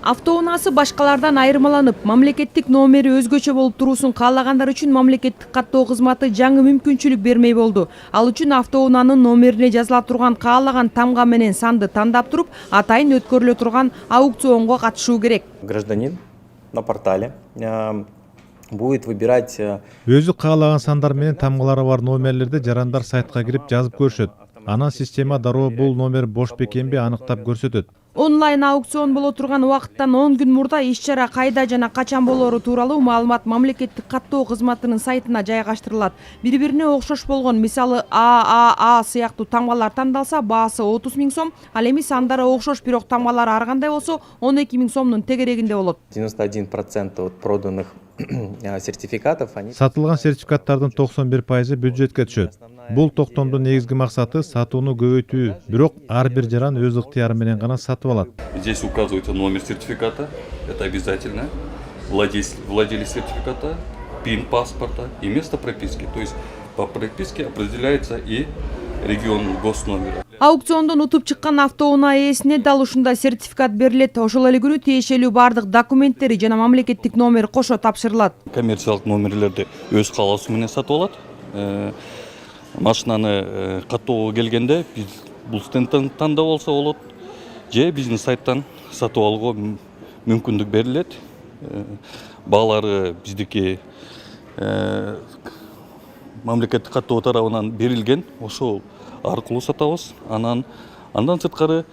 Автоунаасы башкалардан айырмаланып, мамлекеттик номери өзгөчө болуп туруусун каалагандар үчүн мамлекеттик каттоо кызматы жаңы мүмкүнчүлүк бермей болду. Ал үчүн автоунаанын номерине жазыла турган каалаган тамга менен санды тандап туруп, атайын өткөрүлө турган аукционго катышуу керек. Гражданин на портале будет выбирать Өзү каалаган сандар менен тамгалары бар номерлерди жарандар сайтка кирип жазып көрүшөт. Анан система дароо бул номер бош бекенби аныктап көрсөтөт. Онлайн аукцион боло турган убакыттан 10 күн мурда иш-чара кайда жана качан болору тууралуу маалымат мамлекеттик каттоо кызматынын сайтына жайгаштырылат. Бири-бирине окшош болгон, мисалы ААА сыяктуу тамгалар тандалса, баасы 30 000 сом, ал эми сандары окшош, бирок тамгалары ар кандай болсо 12 000 сомдун тегерегинде болот. 91% от проданных сертификатов они Сатылган сертификаттардын 91% бюджетке түшөт. Бул токтомдун негизги максаты сатууну көбөйтүү, бирок ар бир жаран өз ыктыяры менен гана сатып алат. Здесь указывается номер сертификата, это обязательно, владелец сертификата, ПИН паспорта и место прописки. То есть по прописке определяется и регион госномера. Аукциондон утуп чыккан автоунаа ээсине дал ушундай сертификат берилет. Ошол эле күнү тиешелүү бардык документтери жана мамлекеттик номер кошо тапшырылат. Коммерциялык номерлерди өз каалоосу менен сатып алат. Машинаны каттоого келгенде биз бул стендтен тандап болсо болот, же биздин сайттан сатып алууга мүмкүндүк берилет. Баалары биздики мамлекеттик каттоо тарабынан берилген, ошол аркылуу сатабыз. Андан сырткары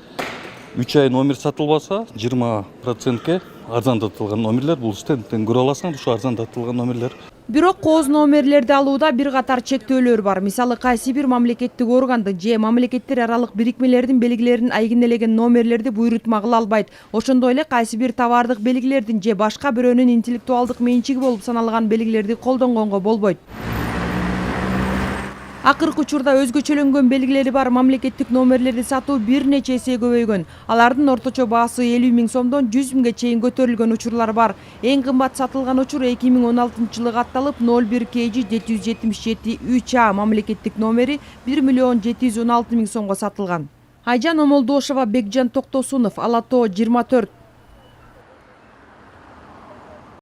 3 ай номер сатылбаса 20%ке арзандатылган номерлер, бул стендтен көрө аласың, ушу арзандатылган номерлер. Бирок кооз номерлерди алууда бир катар чектөөлөр бар. Мисалы кайсы бир мамлекеттик органдын же мамлекеттер аралык бирикмелердин белгилерин айгинелеген номерлерди буйрутма кыла албайт. Ошондой эле кайсы бир товардык белгилердин же башка бирөөнүн интеллектуалдык менчиги болуп саналган белгилерди колдонгонго болбойт. Акыркы учурда өзгөчөлөнгөн белгилери бар мамлекеттик номерлерди сатуу бир нече эсе көбөйгөн. Алардын орточо баасы 50 000 сомдон 100 000ге чейин көтөрүлгөн учурлар бар. Эң кымбат сатылган учур 2016-жылы катталып 01 KG 777 3A мамлекеттик номери 1 716 000 сомго сатылган. Айжан Омолдошова, Бекжан Токтосунов, Ала Тоо 24.